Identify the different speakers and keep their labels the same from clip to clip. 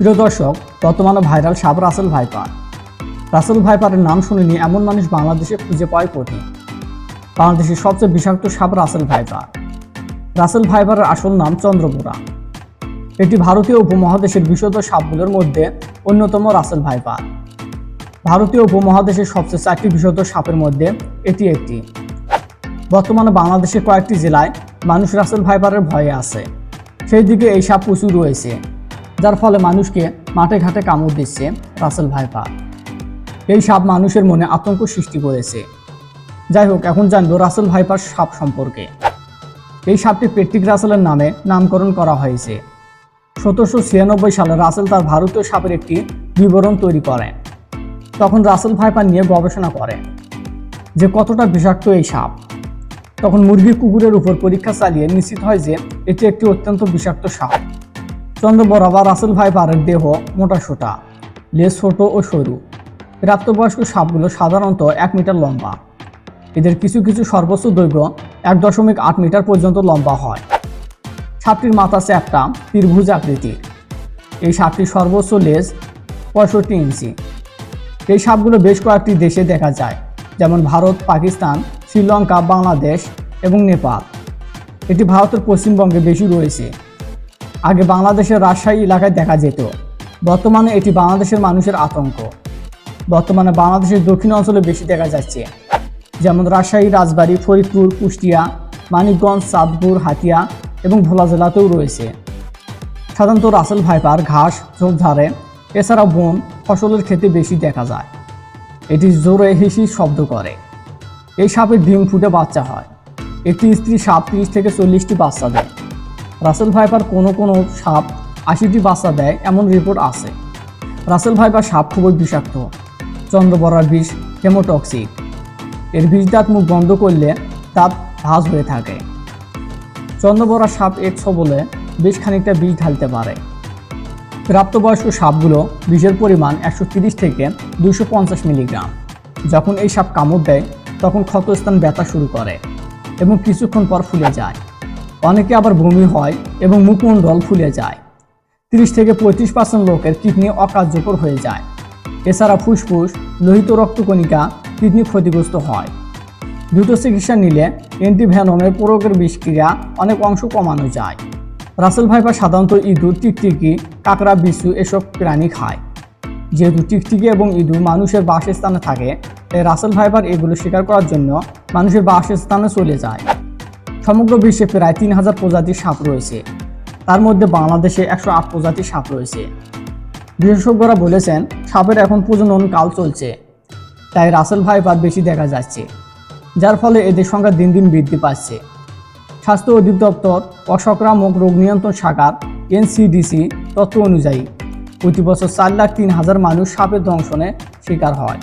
Speaker 1: প্রিয় দর্শক, বর্তমানে ভাইরাল সাপ রাসেল ভাইপার। রাসেল ভাইপারের নাম শুনেনি এমন মানুষ বাংলাদেশে খুঁজে পাওয়াই কঠিন। বাংলাদেশের সবচেয়ে বিষাক্ত সাপ রাসেল ভাইপার। রাসেল ভাইপারের আসল নাম চন্দ্রবোরা। এটি ভারতীয় উপমহাদেশের বিষধর সাপগুলোর মধ্যে অন্যতম। রাসেল ভাইপার ভারতীয় উপমহাদেশের সবচেয়ে 4টি বিষধর সাপের মধ্যে এটি একটি। বর্তমানে বাংলাদেশের কয়েকটি জেলায় মানুষ রাসেল ভাইপারের ভয়ে আছে। সেই দিকে এই সাপ প্রচুর রয়েছে, যার ফলে মানুষকে মাঠে ঘাটে কামড় দিচ্ছে রাসেল ভাইপার। এই সাপ মানুষের মনে আতঙ্ক সৃষ্টি করেছে। যাই হোক, এখন জানবো রাসেল ভাইপার সাপ সম্পর্কে। এই সাপটি পেট্রিক রাসেলের নামে নামকরণ করা হয়েছে। 1796 সালে রাসেল তার ভারতীয় সাপের একটি বিবরণ তৈরি করেন। তখন রাসেল ভাইপার নিয়ে গবেষণা করেন যে কতটা বিষাক্ত এই সাপ। তখন মুরগি কুকুরের উপর পরীক্ষা চালিয়ে নিশ্চিত হয় যে এটি একটি অত্যন্ত বিষাক্ত সাপ। চন্দ্রবোরা বা রাসেল ভাইপারের দেহ মোটাসোটা, লেজ ছোট ও সরু। প্রাপ্তবয়স্ক সাপগুলো সাধারণত 1 মিটার লম্বা। এদের কিছু কিছু সর্বোচ্চ দৈর্ঘ্য 1.8 মিটার পর্যন্ত লম্বা হয়। সাপটির মাথা চ্যাপ্টা ত্রিভুজ আকৃতির। এই সাপটির সর্বোচ্চ লেজ 65 ইঞ্চি। এই সাপগুলো বেশ কয়েকটি দেশে দেখা যায়, যেমন ভারত, পাকিস্তান, শ্রীলঙ্কা, বাংলাদেশ এবং নেপাল। এটি ভারতের পশ্চিমবঙ্গে বেশি রয়েছে। আগে বাংলাদেশের রাজশাহী এলাকায় দেখা যেত। বর্তমানে এটি বাংলাদেশের মানুষের আতঙ্ক। বর্তমানে বাংলাদেশের দক্ষিণ অঞ্চলে বেশি দেখা যাচ্ছে, যেমন রাজশাহী, রাজবাড়ী, ফরিদপুর, কুষ্টিয়া, মানিকগঞ্জ, চাঁদপুর, হাতিয়া এবং ভোলা জেলাতেও রয়েছে। সাধারণত রাসেল ভাইপার ঘাস, ঝোপঝাড়ে, এছাড়া বন, ফসলের ক্ষেতে বেশি দেখা যায়। এটি জোরে হিসি শব্দ করে। এই সাপের ডিম ফুটে বাচ্চা হয়। একটি স্ত্রী সাপ 30 থেকে 40টি বাচ্চা দেয়। রাসেল ভাইপার কোনো সাপ 80টি বাচ্চা দেয় এমন রিপোর্ট আছে। রাসেল ভাইপার সাপ খুবই বিষাক্ত। চন্দ্রবোরার বিষ হেমোটক্সিক। এর বিষ দাঁত মুখ বন্ধ করলে দাঁত ভাঁজ হয়ে থাকে। চন্দ্রবোরা সাপ এক ছবলে বেশ খানিকটা বিষ ঢালতে পারে। প্রাপ্তবয়স্ক সাপগুলো বিষের পরিমাণ 130 থেকে 250 মিলিগ্রাম। যখন এই সাপ কামড় দেয় তখন ক্ষতস্থান ব্যথা শুরু করে এবং কিছুক্ষণ পর ফুলে যায়। অনেকে আবার বমি হয় এবং মুখমণ্ডল ফুলে যায়। 30 থেকে 35% লোকের কিডনি অকার্যকর হয়ে যায়। এছাড়া ফুসফুস, লোহিত রক্তকণিকা, কিডনি ক্ষতিগ্রস্ত হয়। দ্রুত চিকিৎসা নিলে অ্যান্টিভেনমের প্রয়োগের বিষক্রিয়া অনেক অংশ কমানো যায়। রাসেল ভাইপার সাধারণত ইঁদুর, টিকটিকি, কাঁকড়া, বিচ্ছু এসব প্রাণী খায়। যেহেতু টিকটিকি এবং ইঁদুর মানুষের বাসস্থানে থাকে, তাই রাসেল ভাইপার এগুলো শিকার করার জন্য মানুষের বাসস্থানে চলে যায়। সমগ্র বিশ্বে প্রায় 3000 প্রজাতির সাপ রয়েছে। তার মধ্যে বাংলাদেশে 108 প্রজাতির সাপ রয়েছে। বিশেষজ্ঞরা বলেছেন সাপের এখন প্রজনন কাল চলছে, তাই রাসেল ভাইপার বেশি দেখা যাচ্ছে, যার ফলে এদের সংখ্যা দিন দিন বৃদ্ধি পাচ্ছে। স্বাস্থ্য অধিদপ্তর অসংক্রামক রোগ নিয়ন্ত্রণ শাখার NCDC তথ্য অনুযায়ী প্রতি বছর 4,03,000 মানুষ সাপের দংশনে শিকার হয়।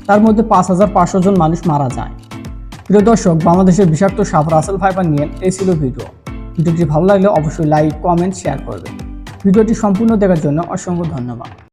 Speaker 1: তার মধ্যে 5,500 জন মানুষ মারা যায়। প্রিয় দর্শক, বাংলাদেশের বিষাক্ত সাপ রাসেল ভাইপার নিয়ে এই ছিল ভিডিওটি ভালো লাগলে অবশ্যই লাইক, কমেন্ট, শেয়ার করবেন। ভিডিওটি সম্পূর্ণ দেখার জন্য অসংখ্য ধন্যবাদ।